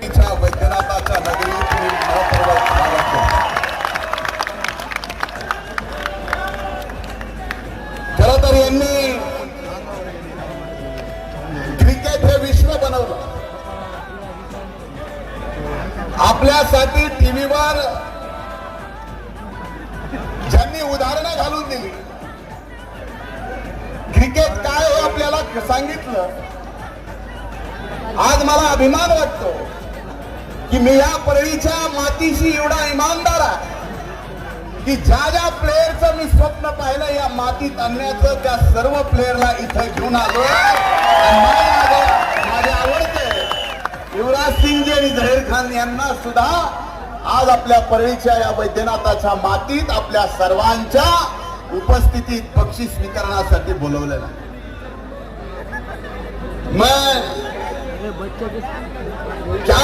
परळीच्या वैद्यनाथाच्या नगरीत मी मनपूर्वक स्वागत करतो. खरं तर यांनी क्रिकेट हे विश्व बनवलं. आपल्यासाठी टीव्हीवर ज्यांनी उदाहरणं घालून दिली, क्रिकेट काय हे आपल्याला सांगितलं. आज मला अभिमान वाटतो की मी या परळीच्या मातीशी एवढा इमानदार आहे की ज्या ज्या प्लेयरचं मी स्वप्न पाहिलं या मातीत आणण्याचं, त्या सर्व प्लेयरला इथं घेऊन आलो. माझे आवडते युवराज सिंगजी आणि झहीर खान यांना सुद्धा आज आपल्या परळीच्या या वैद्यनाथाच्या मातीत आपल्या सर्वांच्या उपस्थितीत बक्षीस स्वीकारण्यासाठी बोलवलेलं आहे. मैं क्या